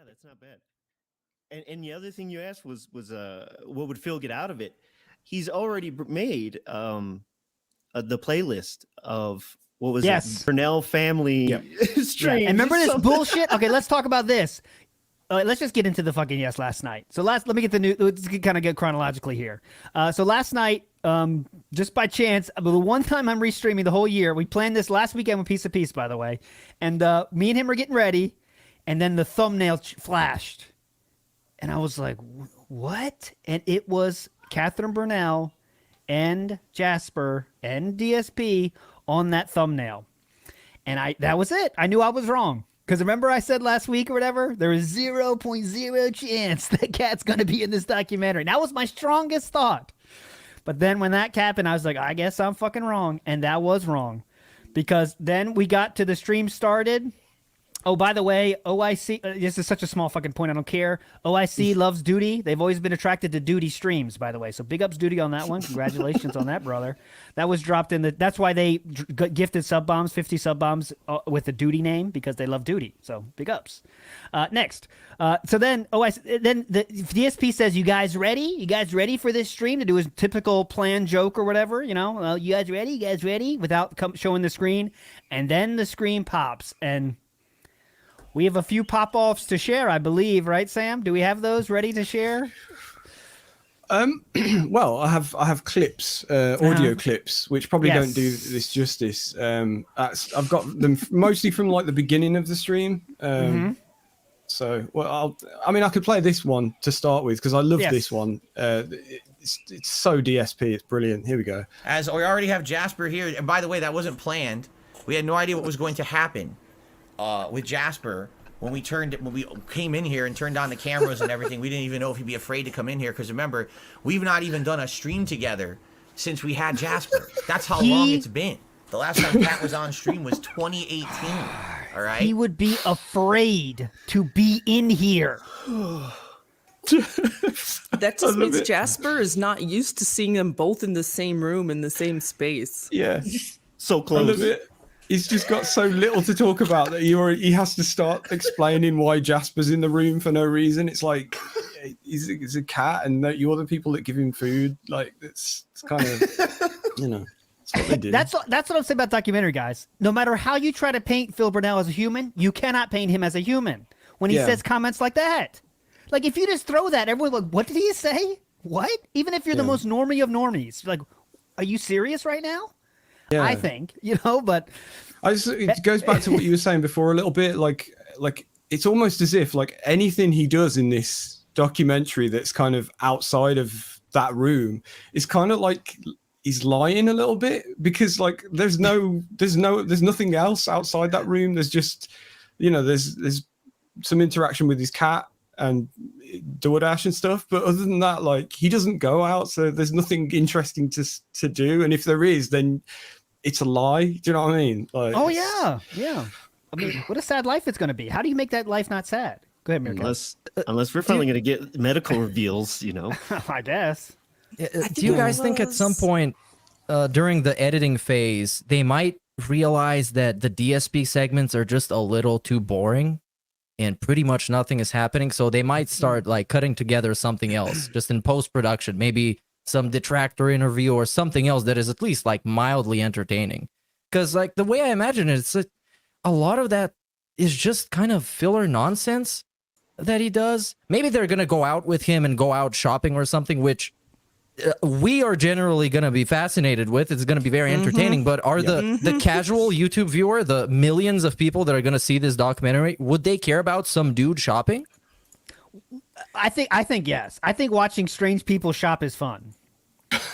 that's not bad. And the other thing you asked was what would Phil get out of it? He's already made the playlist of what was it? Burnell family streams. Yeah. And remember this bullshit? Okay, let's talk about this. Let's just get into the fucking last night. So let me get the new. Let's kind of get chronologically here. So last night, just by chance, the one time I'm restreaming the whole year, we planned this last weekend with Piece of Peace, by the way, and me and him were getting ready, and then the thumbnail flashed. And I was like, what? And it was Catherine Burnell and Jasper and DSP on that thumbnail. And that was it. I knew I was wrong. Because remember I said last week or whatever, there is 0.0 chance that Cat's going to be in this documentary. And that was my strongest thought. But then when that happened, I was like, I guess I'm fucking wrong. And that was wrong. Because then we got to the stream started. Oh, by the way, OIC, this is such a small fucking point, I don't care. OIC loves Duty. They've always been attracted to Duty streams, by the way. So big ups Duty on that one. Congratulations on that, brother. That was dropped in that's why they gifted sub bombs, 50 sub bombs with the Duty name, because they love Duty. So big ups. Next. So then then the DSP says, you guys ready? You guys ready for this stream to do his typical planned joke or whatever? You know, you guys ready? You guys ready? Without showing the screen. And then the screen pops and we have a few pop-offs to share, I believe, right, Sam? Do we have those ready to share? Well, I have clips, audio clips, which probably don't do this justice. I've got them mostly from like the beginning of the stream. So, well, I could play this one to start with because I love this one. It's so DSP, it's brilliant. Here we go. As we already have Jasper here, and by the way, that wasn't planned. We had no idea what was going to happen. With Jasper, when we came in here and turned on the cameras and everything, we didn't even know if he'd be afraid to come in here. Because remember, we've not even done a stream together since we had Jasper. That's how long it's been. The last time Cat was on stream was 2018. All right. He would be afraid to be in here. That just means Jasper is not used to seeing them both in the same room in the same space. Yeah. So close. I love it. He's just got so little to talk about that he has to start explaining why Jasper's in the room for no reason. It's like he's a cat, and you're the people that give him food. Like it's kind of, you know, that's what they do. That's what I'm saying about documentary, guys. No matter how you try to paint Phil Burnell as a human, you cannot paint him as a human when he says comments like that. Like if you just throw that, everyone's like, "What did he say? What?" Even if you're the most normie of normies, like, are you serious right now? Yeah. I think, but it goes back to what you were saying before a little bit. Like it's almost as if like anything he does in this documentary that's kind of outside of that room is kind of like he's lying a little bit, because like there's nothing else outside that room. There's just, there's some interaction with his cat and DoorDash and stuff, but other than that, like he doesn't go out, so there's nothing interesting to do. And if there is, then it's a lie. Do you know what I mean? Like, oh yeah. I mean, what a sad life it's going to be. How do you make that life not sad? Go ahead, Meerkat. Unless we're finally going to get medical reveals, I guess. Do you guys think at some point during the editing phase, they might realize that the DSP segments are just a little too boring and pretty much nothing is happening? So they might start like cutting together something else just in post-production, maybe some detractor interview or something else that is at least like mildly entertaining. Because like the way I imagine it, it's a lot of that is just kind of filler nonsense that he does. Maybe they're going to go out with him and go out shopping or something, which we are generally going to be fascinated with. It's going to be very entertaining. But are the casual YouTube viewer, the millions of people that are going to see this documentary, would they care about some dude shopping? I think yes. I think watching strange people shop is fun.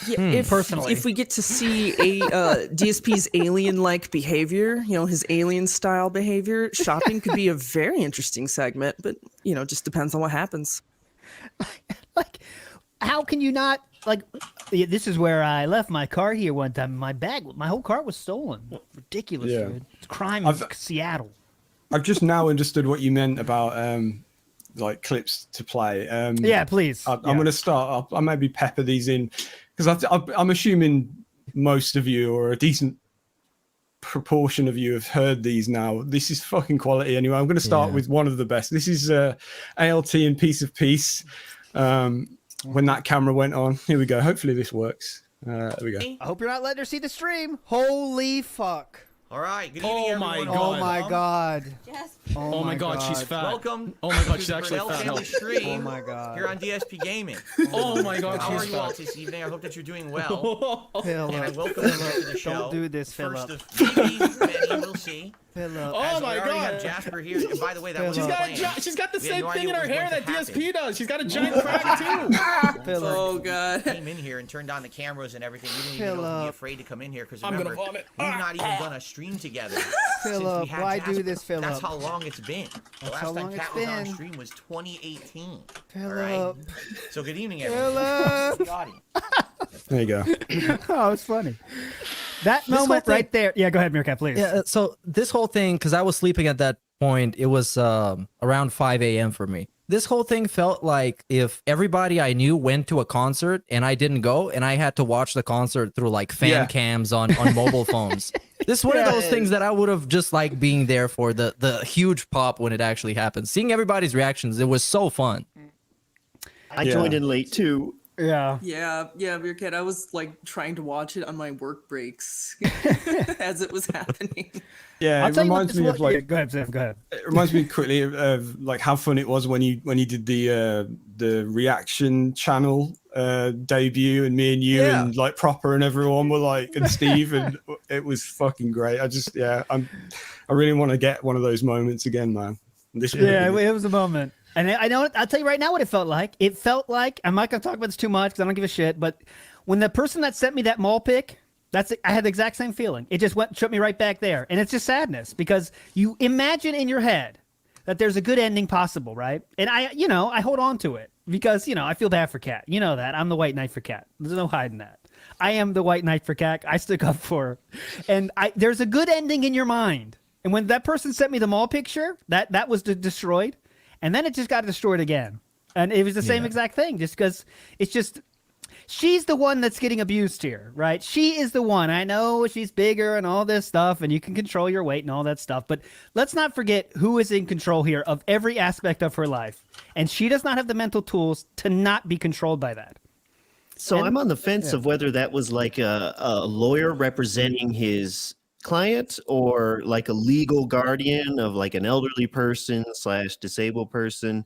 Yeah, personally, if we get to see DSP's alien-like behavior, his alien-style behavior, shopping could be a very interesting segment. But just depends on what happens. Like, how can you not? Like, this is where I left my car here one time. My whole car was stolen. Ridiculous, dude. It's crime in Seattle. I've just now understood what you meant about like clips to play. Yeah, please. I'm going to start. I'll maybe pepper these in because I'm assuming most of you, or a decent proportion of you have heard these now. This is fucking quality. Anyway, I'm going to start with one of the best. This is ALT and Piece of Peace. When that camera went on. Here we go. Hopefully this works. There we go. I hope you're not letting her see the stream. Holy fuck. All right. Good evening, everyone. Oh my god. Yes. Oh my god, she's fat. Welcome. Oh my god, she's to the actually Burnell fat. Family Stream. Oh my god. Here on DSP Gaming. Oh my god, How are she's you all fat. this evening? I hope that you're doing well. Philip. And I welcome you to the show. Don't do this, First Philip. of many, we'll see. Philip. Oh As my we already god. have Jasper here. And by the way, that was She's planned. she's got the We had same no thing idea in her what was hair going that to DSP happen. does. She's got a giant crack too. Philip. Oh god. Came in here and turned on the cameras and everything. We didn't even know if we'd be Philip. afraid to come in here because I'm gonna remember, vomit. we've not even done a stream together. since we Philip, had why do Jasper. this, Philip? That's how long it's been. The That's how last time long it's Kat was on been. stream was 2018. All Philip. right. So good evening, everyone. Philip. The audience. There you go. Oh, it's funny. That moment whole right there. Yeah, go ahead, Meerkat, please. Yeah, so this whole thing, because I was sleeping at that point, it was around 5 a.m. for me. This whole thing felt like if everybody I knew went to a concert and I didn't go, and I had to watch the concert through like fan cams on mobile phones. This is one of those things that I would have just liked being there for the huge pop when it actually happened. Seeing everybody's reactions, it was so fun. I joined in late too. Yeah. Yeah, Meerkat. I was like trying to watch it on my work breaks as it was happening. Yeah, I'll it tell you what reminds this me was. of like Yeah, go ahead, Sam. Go ahead. it reminds me quickly of like how fun it was when you did the reaction channel debut, and me and you and like Proper and everyone were like, and Steve, and it was fucking great. I really want to get one of those moments again, man. This Yeah, it was a moment. And I know, I'll tell you right now what it felt like. It felt like, I'm not going to talk about this too much because I don't give a shit, but when the person that sent me that mall pic, I had the exact same feeling. It just took me right back there. And it's just sadness because you imagine in your head that there's a good ending possible, right? And I hold on to it because, I feel bad for Kat. You know that. I'm the white knight for Kat. There's no hiding that. I am the white knight for Kat. I stick up for her. And there's a good ending in your mind. And when that person sent me the mall picture, that was destroyed. And then it just got destroyed again. And it was the same exact thing, just because it's just, she's the one that's getting abused here, right? She is the one. I know she's bigger and all this stuff, and you can control your weight and all that stuff. But let's not forget who is in control here of every aspect of her life. And she does not have the mental tools to not be controlled by that. So I'm on the fence of whether that was like a lawyer representing his client or like a legal guardian of like an elderly person / disabled person.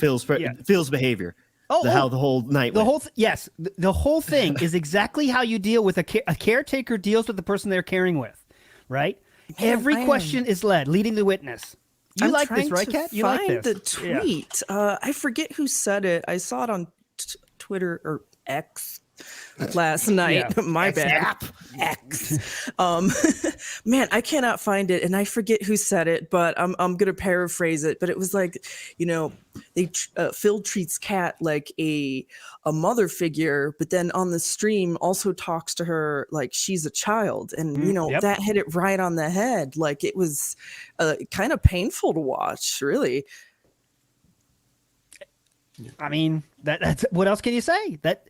Phil's behavior. How the whole night the went. whole yes, the whole thing is exactly how you deal with a caretaker deals with the person they're caring with, right? Every question is leading the witness. You like this, right, Kat? You like this? The tweet. I forget who said it. I saw it on Twitter or X last night. My bad. X. Man, I cannot find it, and I forget who said it, but I'm gonna paraphrase it. But it was like, Phil treats Kat like a mother figure, but then on the stream also talks to her like she's a child, and that hit it right on the head. Like it was kind of painful to watch, really. I mean, that's what else can you say? That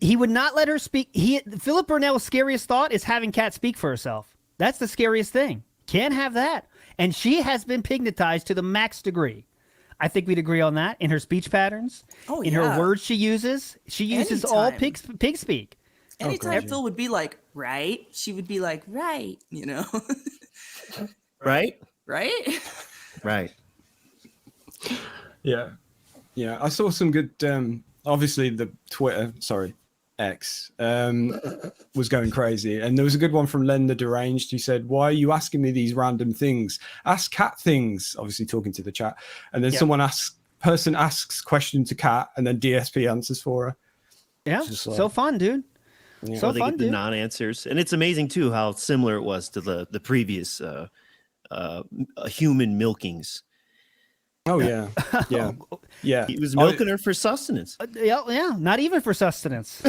he would not let her speak. Philip Burnell's scariest thought is having Kat speak for herself. That's the scariest thing. Can't have that. And she has been pignatized to the max degree. I think we'd agree on that in her speech patterns, in her words she uses. She uses all pig speak. Anytime Phil would be like, right, she would be like, right, Right? Right? Right. Yeah. Yeah, I saw some good. Obviously, the X, was going crazy, and there was a good one from Len the Deranged. He said, "Why are you asking me these random things? Ask Kat things." Obviously, talking to the chat, and then person asks question to Kat, and then DSP answers for her. Yeah, so fun, dude. Yeah. So they get the non-answers, and it's amazing too how similar it was to the previous human milkings. Oh yeah, yeah, yeah. He was milking her for sustenance. Yeah, not even for sustenance.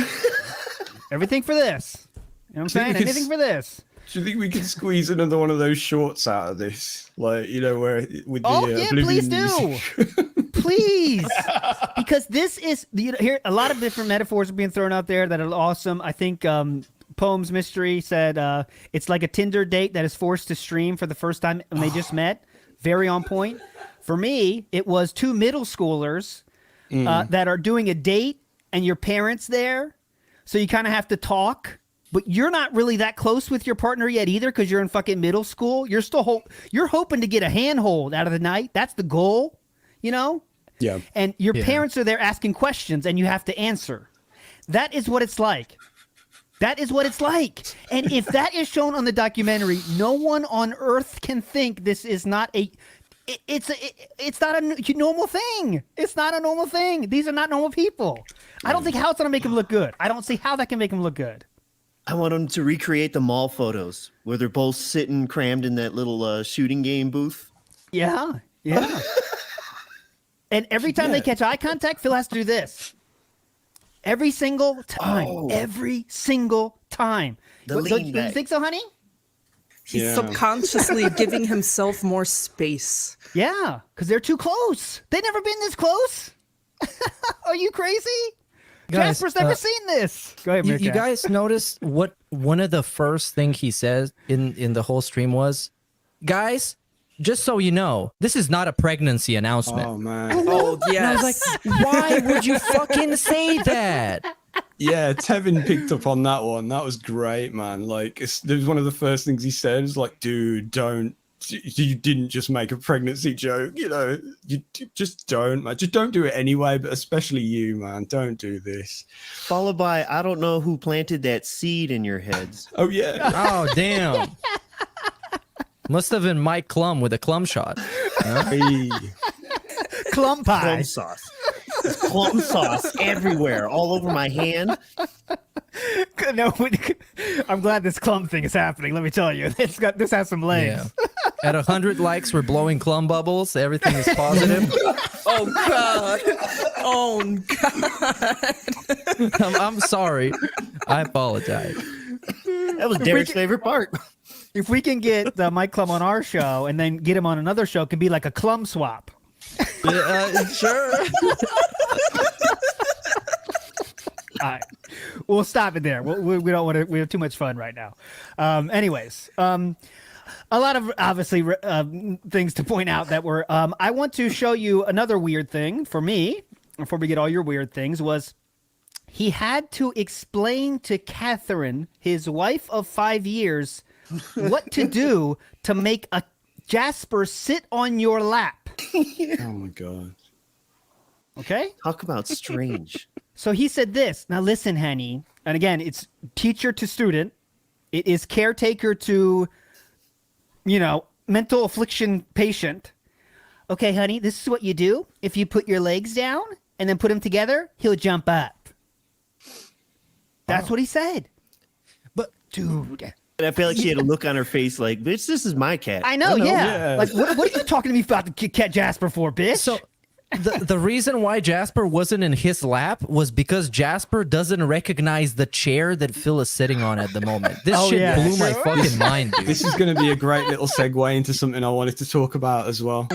Everything for this. You know what I'm saying? Anything for this. Do you think we could squeeze another one of those shorts out of this? Like, where with the please do. Please. Because this is here a lot of different metaphors are being thrown out there that are awesome. I think Poems Mystery said it's like a Tinder date that is forced to stream for the first time when they just met. Very on point. For me, it was two middle schoolers that are doing a date and your parents there. So you kind of have to talk. But you're not really that close with your partner yet either because you're in fucking middle school. You're still you're hoping to get a handhold out of the night. That's the goal, you know? Yeah. And your parents are there asking questions and you have to answer. That is what it's like. That is what it's like. And if that is shown on the documentary, no one on earth can think this is not it's not a normal thing. It's not a normal thing. These are not normal people. I don't think how it's going to make them look good. I don't see how that can make them look good. I want them to recreate the mall photos where they're both sitting crammed in that little shooting game booth. Yeah. And every time they catch eye contact, Phil has to do this. Every single time. Every single time. The Do lean you back. think so, honey? He's subconsciously giving himself more space. Yeah, because they're too close. They've never been this close. Are you crazy? Guys, Jasper's never seen this. Go ahead, You Meerkat. guys noticed what one of the first thing he says in the whole stream was? Guys, just so you know, this is not a pregnancy announcement. Oh man. Oh, And I yes. was like, why would you fucking say that? Yeah, Tevin picked up on that one. That was great, man. Like, it was one of the first things he said. It was like, dude, you didn't just make a pregnancy joke. You know, you just don't, man. Just don't do it anyway, but especially you, man. Don't do this. Followed by, I don't know who planted that seed in your heads. Oh, yeah. Oh, damn. Must have been Mike Klum with a Klum shot. Hey. Clump pie. Plum sauce. There's plum sauce everywhere, all over my hand. No, I'm glad this clump thing is happening. Let me tell you, this has some legs. Yeah. At 100 likes, we're blowing Klum bubbles. Everything is positive. Oh, God. Oh, God. I'm sorry. I apologize. That was Derek's favorite part. If we can get Mike Klum on our show and then get him on another show, it can be like a Klum swap. Sure. All right. We'll stop it there. We don't want to. We have too much fun right now. Anyways, a lot of obviously things to point out that were. I want to show you another weird thing for me before we get all your weird things. Was he had to explain to Catherine, his wife of 5 years, what to do to make a Jasper sit on your lap. Oh, my God. Okay. Talk about strange. So he said this. Now listen, honey. And again, it's teacher to student. It is caretaker to, mental affliction patient. Okay, honey, this is what you do. If you put your legs down and then put them together, he'll jump up. That's what he said. But, dude. And I felt like she had a look on her face like, bitch, this is my cat. I know, yeah. yeah. Like, what are you talking to me about the cat Jasper for, bitch? So the reason why Jasper wasn't in his lap was because Jasper doesn't recognize the chair that Phil is sitting on at the moment. This shit blew my fucking mind, dude. This is going to be a great little segue into something I wanted to talk about as well.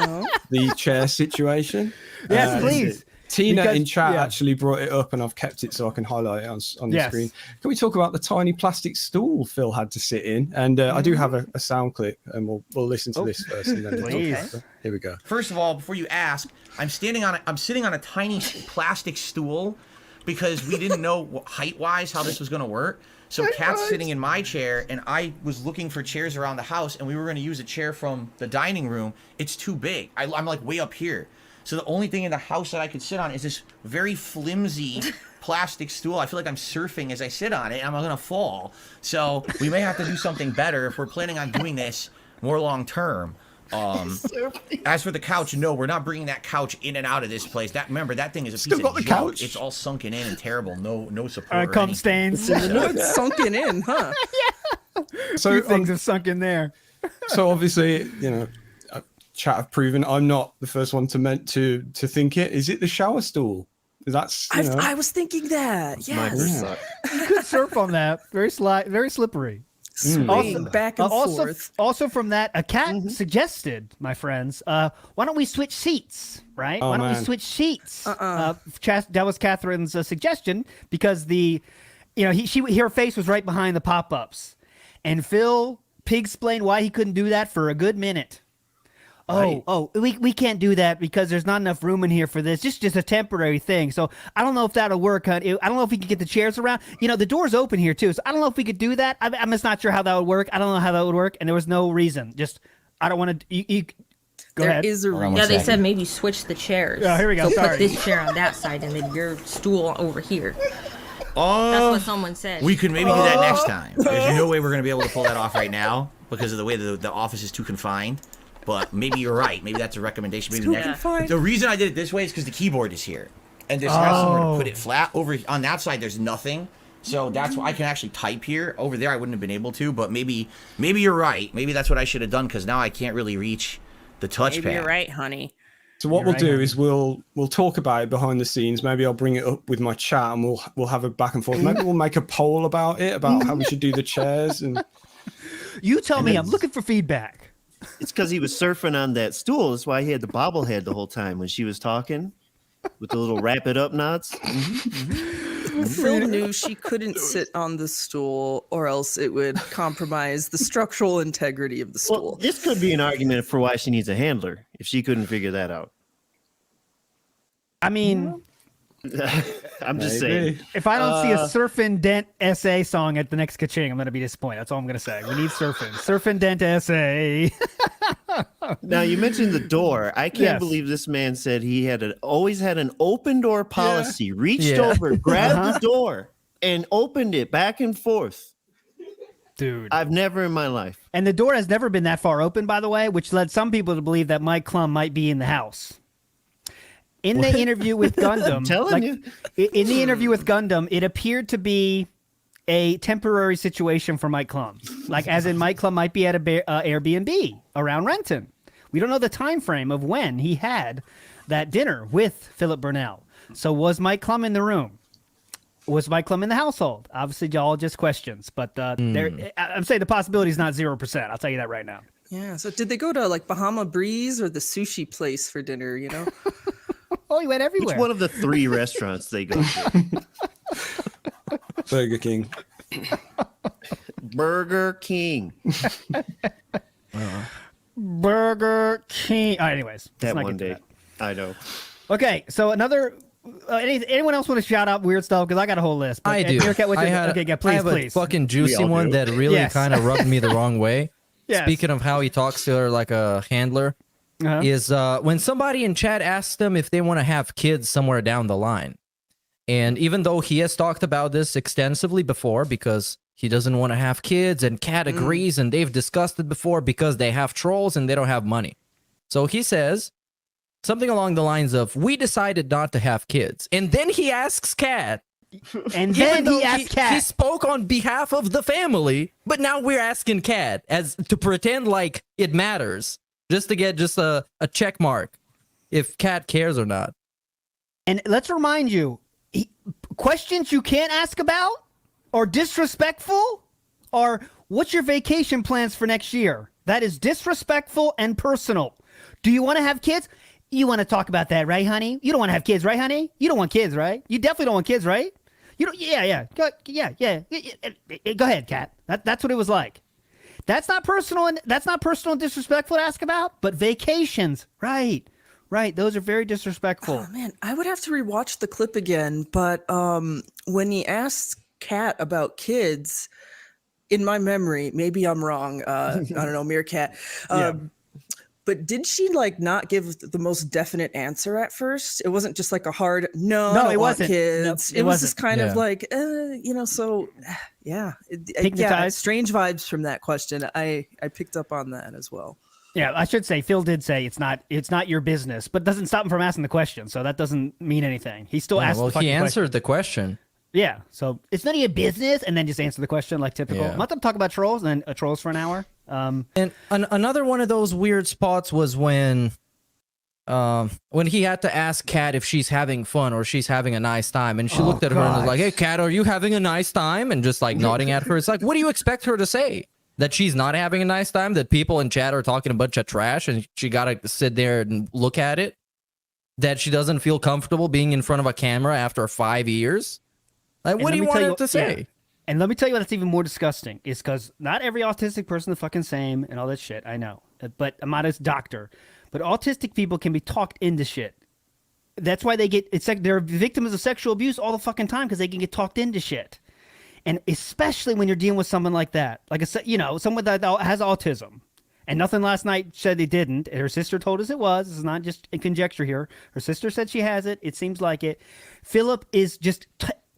The chair situation. Yes, please. Tina Because- in chat yeah. actually brought it up, and I've kept it so I can highlight it on the Yes. screen. Can we talk about the tiny plastic stool Phil had to sit in? And I do have a sound clip, and we'll listen to this first. And then we'll talk Please. about it. Here we go. First of all, before you ask, I'm sitting on a tiny plastic stool because we didn't know height-wise how this was going to work. So Kat's sitting in my chair, and I was looking for chairs around the house, and we were going to use a chair from the dining room. It's too big. I'm like way up here. So the only thing in the house that I could sit on is this very flimsy plastic stool. I feel like I'm surfing as I sit on it, and I'm going to fall. So we may have to do something better if we're planning on doing this more long term. As for the couch, no, we're not bringing that couch in and out of this place. Remember, that thing is a Still piece got of the junk. couch. It's all sunken in and terrible. No support. or Cum anything. stains. It's sunken in, huh? So Things have sunk in there. So obviously, chat have proven I'm not the first one to think it. Is it the shower stool? That's I was thinking that. My Yes. suck. You could surf on that. Very slippery. Swing back and forth. Also from that, a cat suggested, my friends, why don't we switch seats, right? Oh, why don't we man. switch seats? That was Catherine's suggestion because her face was right behind the pop-ups, and Phil pig-splained why he couldn't do that for a good minute. Right. We can't do that because there's not enough room in here for this. Just a temporary thing. So I don't know if that'll work. I don't know if we can get the chairs around. The door's open here too. So I don't know if we could do that. I'm just not sure how that would work. I don't know how that would work. And there was no reason. Just I don't want to. Go ahead. There is a reason. Yeah, they said maybe switch the chairs. Oh, here we go. So Sorry. put this chair on that side and then your stool over here. That's what someone said. We could maybe do that next time. There's no way we're going to be able to pull that off right now because of the way the office is too confined. But maybe you're right. Maybe that's a recommendation. Maybe next. The reason I did it this way is because the keyboard is here, and there's not somewhere to put it flat. Over on that side, there's nothing. So that's why I can actually type here. Over there, I wouldn't have been able to. But maybe you're right. Maybe that's what I should have done because now I can't really reach the touchpad. Maybe you're right, honey. So what we'll do is we'll talk about it behind the scenes. Maybe I'll bring it up with my chat and we'll have a back and forth. Maybe we'll make a poll about it, about how we should do the chairs. And You tell me. I'm looking for feedback. It's because he was surfing on that stool. That's why he had the bobblehead the whole time when she was talking with the little wrap it up nods. Phil knew she couldn't sit on the stool or else it would compromise the structural integrity of the stool. Well, this could be an argument for why she needs a handler if she couldn't figure that out. I mean, I'm just saying. if I don't see a Surfin' Dent SA song at the next Kaching, I'm going to be disappointed. That's all I'm going to say. We need Surfin'. Surfin' Dent SA. Now, you mentioned the door. I can't believe this man said he had always had an open door policy. Reached over, grabbed the door, and opened it back and forth. Dude. I've never in my life. And the door has never been that far open, by the way, which led some people to believe that Mike Klum might be in the house. In the interview with Gundam, I'm telling you. In the interview with Gundam, it appeared to be a temporary situation for Mike Klum. Like, as in Mike Klum might be at a Airbnb around Renton. We don't know the time frame of when he had that dinner with Philip Burnell. So was Mike Klum in the room? Was Mike Klum in the household? Obviously, all just questions. But I'm saying the possibility is not 0%. I'll tell you that right now. Yeah. So did they go to like Bahama Breeze or the sushi place for dinner, Oh, he went everywhere. Which one of the 3 restaurants they go to? Burger King. Burger King. Burger King. Anyways. That let's not one get to day. I know. Okay, so another... anyone else want to shout out weird stuff? Because I got a whole list. I do. Meerkat, I have please. a fucking juicy all one do. that really Yes. kind of rubbed me the wrong way. Yes. Speaking of how he talks to her like a handler, is when somebody in chat asks them if they want to have kids somewhere down the line. And even though he has talked about this extensively before because he doesn't want to have kids and Kat agrees and they've discussed it before because they have trolls and they don't have money. So he says something along the lines of, we decided not to have kids. And then he asks Kat. And then he asked Kat. He spoke on behalf of the family, but now we're asking Kat as to pretend like it matters. Just to get just a check mark if Kat cares or not. And let's remind you, questions you can't ask about or disrespectful or what's your vacation plans for next year? That is disrespectful and personal. Do you want to have kids? You want to talk about that, right, honey? You don't want to have kids, right, honey? You don't want kids, right? You definitely don't want kids, right? You don't. Yeah. Go ahead, Kat. That's what it was like. That's not personal and disrespectful to ask about, but vacations, right. Those are very disrespectful. Oh man, I would have to rewatch the clip again, but when he asked Kat about kids, in my memory, maybe I'm wrong, I don't know, Meerkat, but did she like not give the most definite answer at first? It wasn't just like a hard no, I don't it want wasn't. kids. No, it was just kind of like, so yeah. Strange vibes from that question. I picked up on that as well. Yeah, I should say Phil did say it's not your business, but doesn't stop him from asking the question, so that doesn't mean anything. He still asked. Well, he answered the question. Yeah, so it's none of your business, and then just answer the question like typical. Yeah. Let them talk about trolls, and then trolls for an hour. And another one of those weird spots was when he had to ask Kat if she's having fun or she's having a nice time, and she looked at her and was like, "Hey, Kat, are you having a nice time?" And just like nodding at her. It's like, what do you expect her to say? That she's not having a nice time? That people in chat are talking a bunch of trash, and she gotta sit there and look at it? That she doesn't feel comfortable being in front of a camera after 5 years? Like, what do you want her to say? Yeah. And let me tell you what's even more disgusting is because not every autistic person is the fucking same and all that shit. I know, but I'm not a doctor. But autistic people can be talked into shit. That's why it's like they're victims of sexual abuse all the fucking time because they can get talked into shit. And especially when you're dealing with someone like that, like someone that has autism. And nothing last night said they didn't. Her sister told us it was. This is not just a conjecture here. Her sister said she has it. It seems like it. Philip is just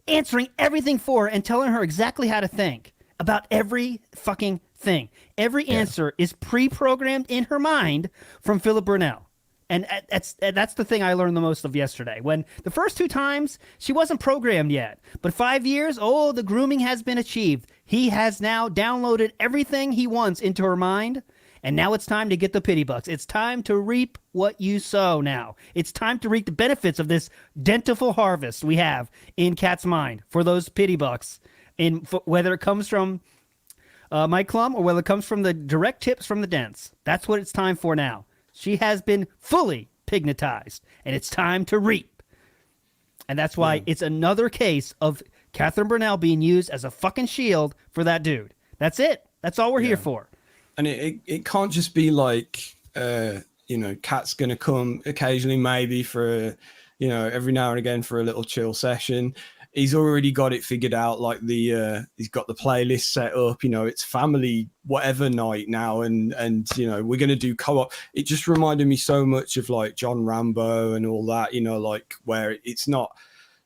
answering everything for her and telling her exactly how to think about every fucking thing. Every answer is pre-programmed in her mind from Philip Burnell. And that's the thing I learned the most of yesterday. When the first 2 times, she wasn't programmed yet. But 5 years, the grooming has been achieved. He has now downloaded everything he wants into her mind. And now it's time to get the pity bucks. It's time to reap what you sow now. It's time to reap the benefits of this dentiful harvest we have in Kat's mind for those pity bucks. Whether it comes from Mike Klum or whether it comes from the direct tips from the dents. That's what it's time for now. She has been fully pignatized, and it's time to reap. And that's why it's another case of Catherine Burnell being used as a fucking shield for that dude. That's it. That's all we're here for. And it can't just be like, Kat's going to come occasionally, maybe for, every now and again for a little chill session. He's already got it figured out. Like he's got the playlist set up, it's family, whatever night now. And we're going to do co-op. It just reminded me so much of like John Rambo and all that, like where it's not,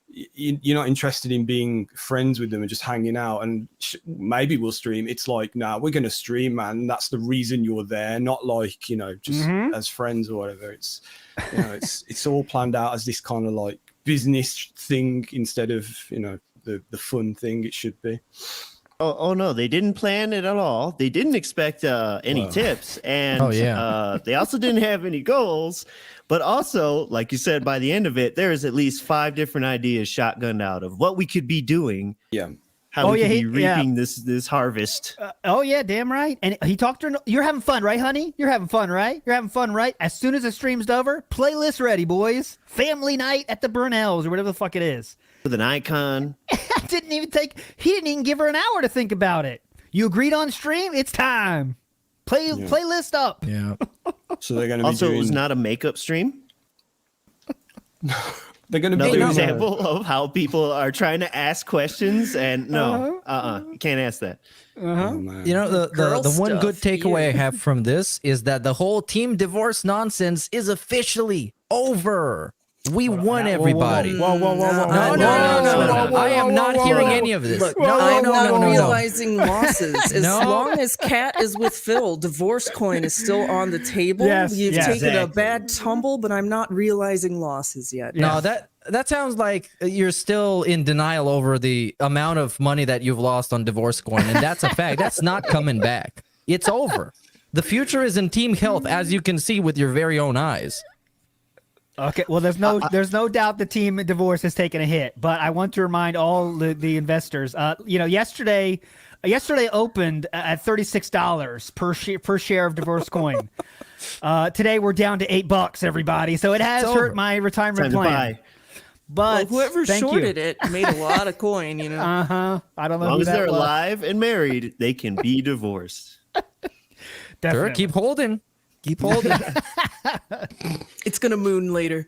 you're not interested in being friends with them and just hanging out and maybe we'll stream. It's like, nah, we're going to stream, man. That's the reason you're there. Not like, just as friends or whatever. It's, it's all planned out as this kind of like business thing instead of, the fun thing it should be. Oh no, they didn't plan it at all. They didn't expect any tips. And they also didn't have any goals. But also, like you said, by the end of it, there's at least 5 different ideas shotgunned out of what we could be doing. Yeah. How we could be reaping this harvest. Damn right. And he talked to her. You're having fun, right, honey? You're having fun, right? You're having fun, right? As soon as the stream's over, playlist ready, boys. Family night at the Burnells or whatever the fuck it is. With an icon. He didn't even give her an hour to think about it. You agreed on stream? It's time. Playlist up. Yeah. So they're going to be also, it was not a makeup stream. They're going to be another doing example of how people are trying to ask questions and you can't ask that. Oh, the one good takeaway I have from this is that the whole team divorce nonsense is officially over. We won, everybody. Whoa. No. I am not hearing any of this. Look, I'm not realizing losses. As long as Kat is with Phil, divorce coin is still on the table. You've taken a bad tumble, but I'm not realizing losses yet. No, that sounds like you're still in denial over the amount of money that you've lost on divorce coin, and that's a fact. That's not coming back. It's over. The future is in team health, as you can see with your very own eyes. Okay, well, there's no doubt the team divorce has taken a hit, but I want to remind all the investors. Yesterday opened at $36 per share of divorce coin. Today we're down to $8, everybody. So it has hurt my retirement plan. But whoever shorted it made a lot of coin. I don't know. As long as they're alive and married, they can be divorced. Sure, keep holding. Keep holding. It's gonna moon later.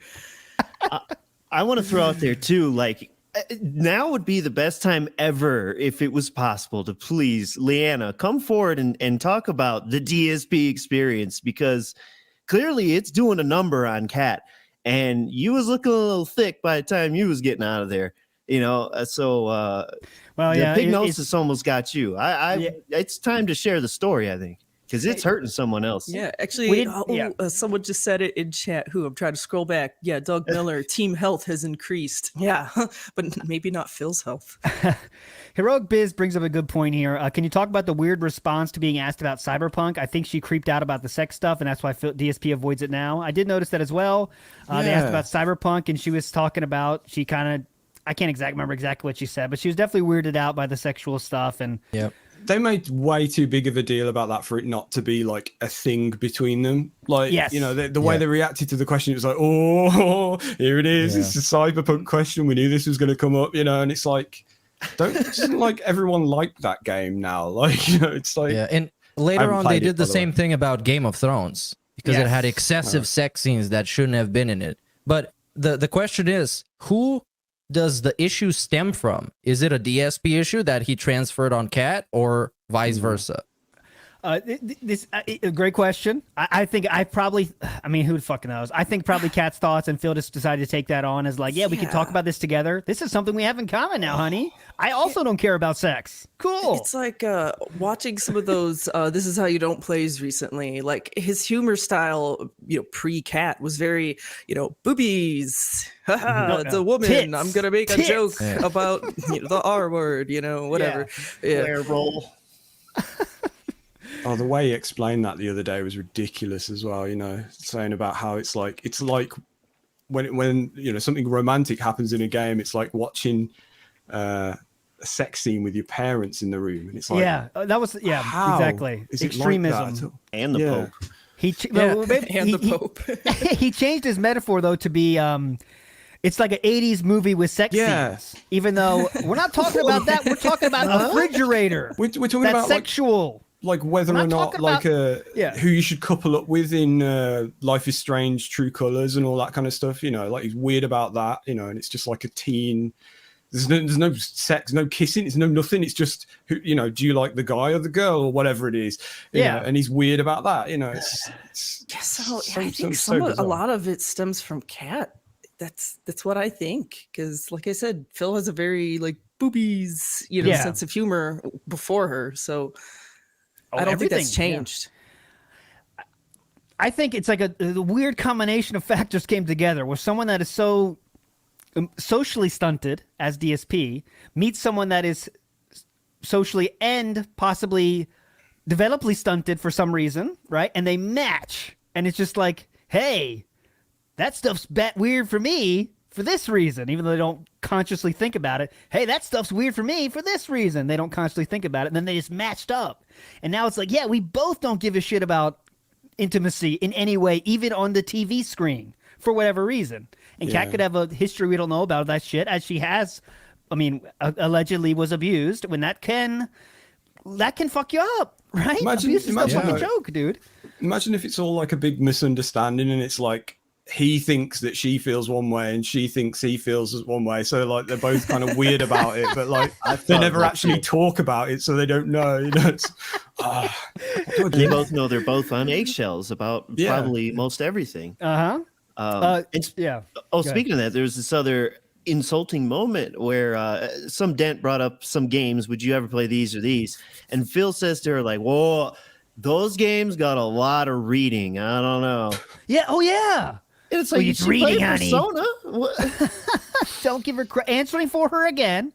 I want to throw out there too, like now would be the best time ever if it was possible to please, Leanna, come forward and talk about the DSP experience, because clearly it's doing a number on Kat, and you was looking a little thick by the time you was getting out of there. Pignosis almost got you. It's time to share the story, I think. Because it's hurting someone else. Yeah, actually, someone just said it in chat. I'm trying to scroll back. Yeah, Doug Miller, team health has increased. Yeah, but maybe not Phil's health. Heroic Biz brings up a good point here. Can you talk about the weird response to being asked about Cyberpunk? I think she creeped out about the sex stuff, and that's why DSP avoids it now. I did notice that as well. They asked about Cyberpunk, and she was talking about, I can't remember exactly what she said, but she was definitely weirded out by the sexual stuff. And they made way too big of a deal about that for it not to be like a thing between them. Like, the way they reacted to the question, it was like, oh, here it is. It's a Cyberpunk question. We knew this was going to come up, and it's like, doesn't like everyone like that game now? Like, you know, it's like Yeah, and later on they did the same thing about Game of Thrones because it had excessive sex scenes that shouldn't have been in it. But the question is, who does the issue stem from? Is it a DSP issue that he transferred on Cat, or vice versa? This a great question. I think who fucking knows? I think probably Kat's thoughts, and Phil just decided to take that on as like, we can talk about this together. This is something we have in common now, honey. I also don't care about sex. Cool. It's like watching some of those This Is How You Don't plays recently. Like his humor style, pre-Cat was very, boobies. It's a woman. Tits. I'm gonna make a joke about the R word. Whatever. Yeah. Roll. Oh, the way he explained that the other day was ridiculous as well. Saying about how it's like when something romantic happens in a game, it's like watching a sex scene with your parents in the room, and it's like that was exactly is it extremism like that? And the Pope. The Pope. He changed his metaphor though to be it's like an 80s movie with sex scenes. Even though we're not talking about that, we're talking about a refrigerator. We're talking that's about sexual. Like whether or not who you should couple up with in Life is Strange, True Colors, and all that kind of stuff. Like he's weird about that. And it's just like a teen. There's no sex, no kissing. It's no nothing. It's just do you like the guy or the girl or whatever it is? You know, and he's weird about that. I think a lot of it stems from Cat. That's what I think, because like I said, Phil has a very like boobies sense of humor before her, so. I don't think that's changed. Yeah. I think it's like a weird combination of factors came together where someone that is so socially stunted as DSP meets someone that is socially and possibly developmentally stunted for some reason, right? And they match. And it's just like, hey, that stuff's weird for me for this reason, even though they don't consciously think about it. Hey, that stuff's weird for me for this reason. They don't consciously think about it. And then they just matched up. And now it's like, we both don't give a shit about intimacy in any way, even on the TV screen, for whatever reason. And Kat could have a history we don't know about that shit, as she has, allegedly was abused. When that can fuck you up, right? Abuse is no fucking joke, dude. Imagine if it's all like a big misunderstanding and it's like, he thinks that she feels one way and she thinks he feels one way, so like they're both kind of weird about it, but like they never actually talk about it, so they don't know. They both know they're both on eggshells about probably most everything. Speaking of that, there's this other insulting moment where some dent brought up some games. Would you ever play these or these? And Phil says to her like, "Whoa, those games got a lot of reading. I don't know." Yeah. Oh yeah. And it's like, it's reading, honey. Persona? Don't give her answering for her again.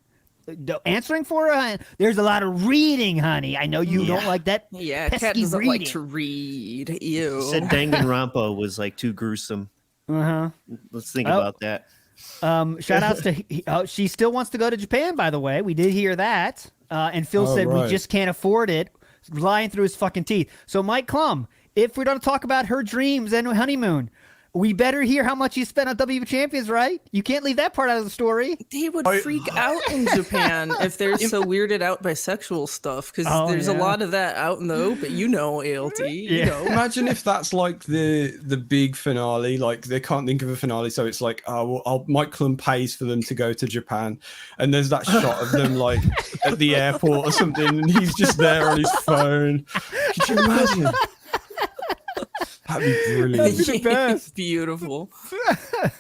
Answering for her. There's a lot of reading, honey. I know you don't like that. Yeah, Cat doesn't reading. like to read. Ew. Said Danganronpa was like too gruesome. Let's think about that. Shout outs to she still wants to go to Japan, by the way. We did hear that. And Phil said we just can't afford it. Lying through his fucking teeth. So Mike Klum, if we're going to talk about her dreams and honeymoon, we better hear how much you spent on WB Champions, right? You can't leave that part out of the story. They would freak out in Japan if they're so weirded out by sexual stuff, because there's a lot of that out in the open. ALT. Imagine if that's like the big finale. Like they can't think of a finale, so it's like, Mike Klum pays for them to go to Japan, and there's that shot of them like at the airport or something, and he's just there on his phone. Could you imagine? That'd be brilliant. That'd be the best. Beautiful.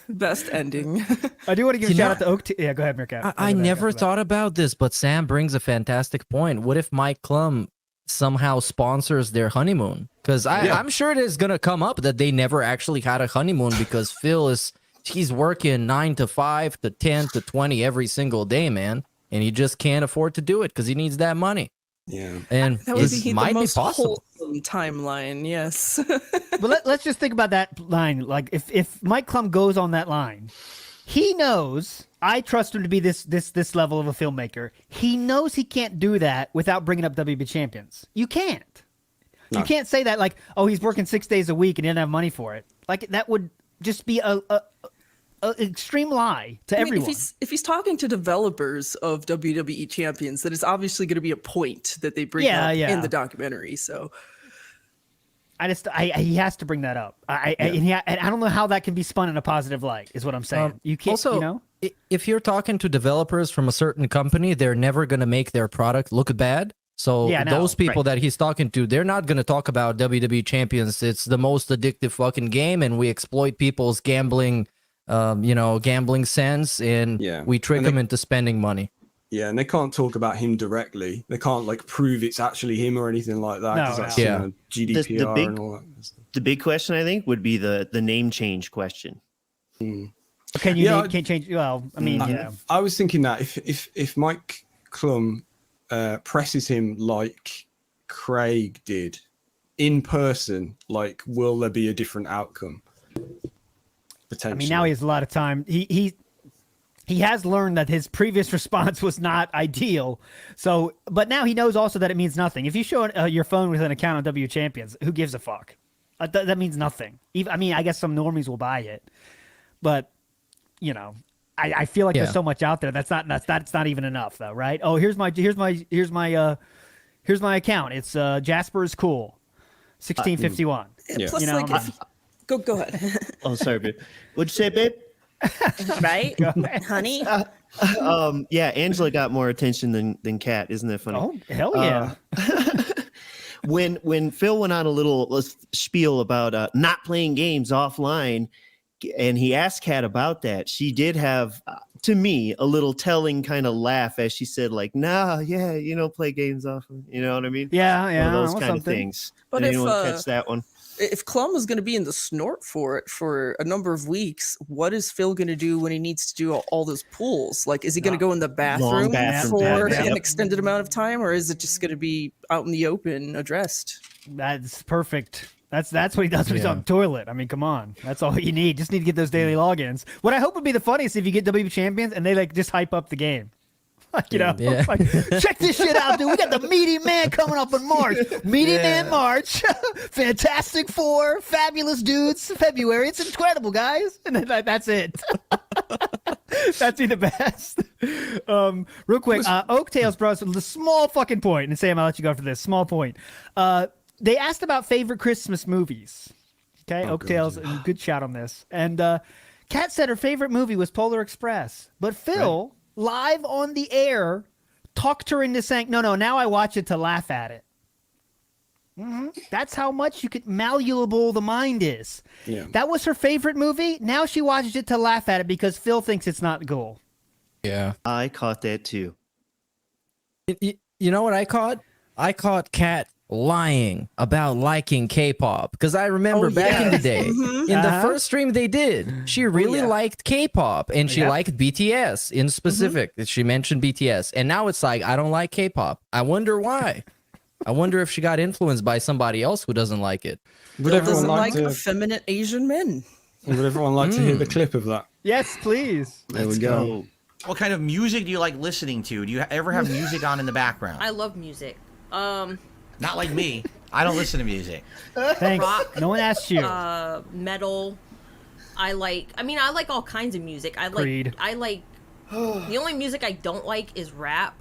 Best ending. I do want to give a shout out to Oak. Yeah, go ahead, Meerkat. I never thought about this, but Sam brings a fantastic point. What if Mike Klum somehow sponsors their honeymoon? Because I'm sure it is going to come up that they never actually had a honeymoon because Phil he's working 9 to 5 to 10 to 20 every single day, man. And he just can't afford to do it because he needs that money. Yeah, and that would be might the most be possible. wholesome timeline. Yes, but let's just think about that line. Like if Mike Klum goes on that line, he knows. I trust him to be this level of a filmmaker. He knows he can't do that without bringing up WB Champions. You can't. No. You can't say that like, oh, he's working 6 days a week and he didn't have money for it. Like that would just be an extreme lie to everyone. If he's talking to developers of WWE champions, then it's obviously going to be a point that they bring up in the documentary. So he has to bring that up. And I don't know how that can be spun in a positive light. Is what I'm saying. You can't. Also, you know, if you're talking to developers from a certain company, they're never going to make their product look bad. So those people that he's talking to, they're not going to talk about WWE champions. It's the most addictive fucking game, and we exploit people's gambling, gambling sense, and we trick them into spending money. Yeah, and they can't talk about him directly. They can't like prove it's actually him or anything like that. Because that's GDPR and all that. The big question, I think, would be the name change question. Can you can't change? Well, I mean, I was thinking that if Mike Klum presses him like Craig did in person, like, will there be a different outcome? Potentially. I mean, now he has a lot of time. He has learned that his previous response was not ideal. So, but now he knows also that it means nothing. If you show your phone with an account on W Champions, who gives a fuck? That means nothing. I mean, I guess some normies will buy it, but you know, I feel like there's so much out there that's not even enough though, right? Oh, here's my account. It's Jasper is cool, 1651. Plus, you know, like, go ahead. Oh, sorry, babe. What'd you say, babe? Right, honey. Yeah, Angela got more attention than Kat. Isn't that funny? Oh, hell yeah. When Phil went on a little spiel about not playing games offline, and he asked Kat about that, she did have, to me, a little telling kind of laugh as she said, like, "Nah, yeah, you don't play games offline." You know what I mean? Yeah, one of those kind of things. But did anyone catch that one? If Klum is going to be in the snort for it for a number of weeks, what is Phil going to do when he needs to do all those pulls? Like, is he going to go in the bathroom for an extended amount of time, or is it just going to be out in the open addressed? That's perfect. That's what he does when he's on the toilet. I mean, come on. That's all you need. Just need to get those daily logins. What I hope would be the funniest if you get WWE champions and they like just hype up the game. Like, you know, like, check this shit out, dude. We got the Meaty Man coming up in March. Meaty Man March. Fantastic Four. Fabulous Dudes. February. It's incredible, guys. And then that's it. That's the best. Real quick, Oaktails brought us a small fucking point. And Sam, I'll let you go for this. Small point. They asked about favorite Christmas movies. Okay, Oaktails, good shout on this. And Kat said her favorite movie was Polar Express. But Phil... live on the air, talked her into saying, no, now I watch it to laugh at it. That's how much malleable the mind is. Yeah. That was her favorite movie. Now she watches it to laugh at it because Phil thinks it's not cool. Yeah. I caught that too. You know what I caught? I caught Kat lying about liking K-pop, because I remember back in the day, in the first stream they did, she really liked K-pop, and she liked BTS in specific. She mentioned BTS, and now it's like, I don't like K-pop. I wonder why. I wonder if she got influenced by somebody else who doesn't like it. Would everyone like effeminate Asian men? Would everyone like to hear the clip of that? Yes, please. There we go. What kind of music do you like listening to? Do you ever have music on in the background? I love music. Not like me. I don't listen to music. Thanks. Rock, no one asked you. Metal. I like all kinds of music. Creed. The only music I don't like is rap.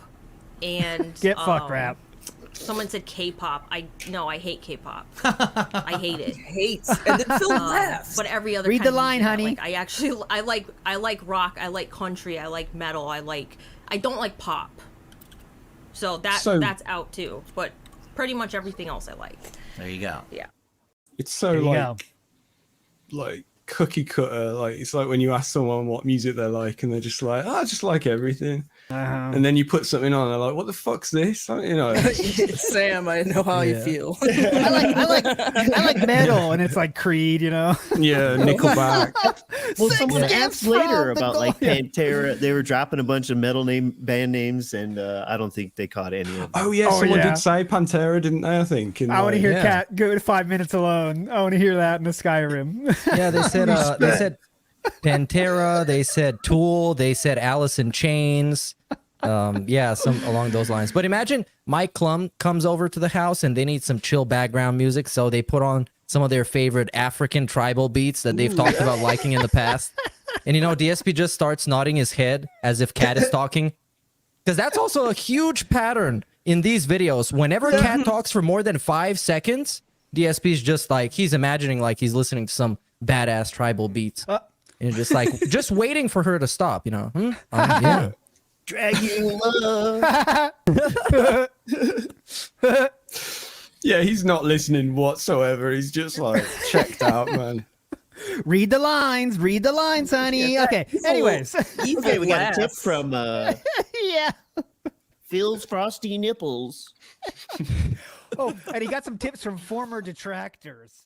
And get fucked rap. Someone said K-pop. I hate K-pop. I hate it. Hates. And then Phil laughs. But every other read kind the line, honey. I like rock. I like country. I like metal. I don't like pop. So that's out too. But pretty much everything else I like. There you go. Yeah. It's so like cookie cutter. Like, it's like when you ask someone what music they like, and they're just like, I just like everything. And then you put something on, and they're like, what the fuck's this? You know. Sam, I know how you feel. I like metal, and it's like Creed, you know. Yeah, Nickelback. Well, someone asked later about like Pantera. They were dropping a bunch of metal band names, and I don't think they caught any of them. Oh yeah, someone did say Pantera, didn't they? I think. I want to hear Kat go to 5 minutes alone. I want to hear that in the Skyrim. Yeah, they said Pantera, they said Tool, they said Alice in Chains. Some along those lines. But imagine Mike Klum comes over to the house and they need some chill background music, so they put on some of their favorite African tribal beats that they've talked about liking in the past. And DSP just starts nodding his head as if Cat is talking. Because that's also a huge pattern in these videos. Whenever Cat talks for more than 5 seconds, DSP's just like, he's imagining like he's listening to some badass tribal beats. And just like, just waiting for her to stop, yeah. Dragging love. Yeah, he's not listening whatsoever. He's just like checked out, man. Read the lines, honey. Okay. Anyways. Okay, we got a tip from Yeah. Phil's Frosty Nipples. Oh, and he got some tips from former detractors.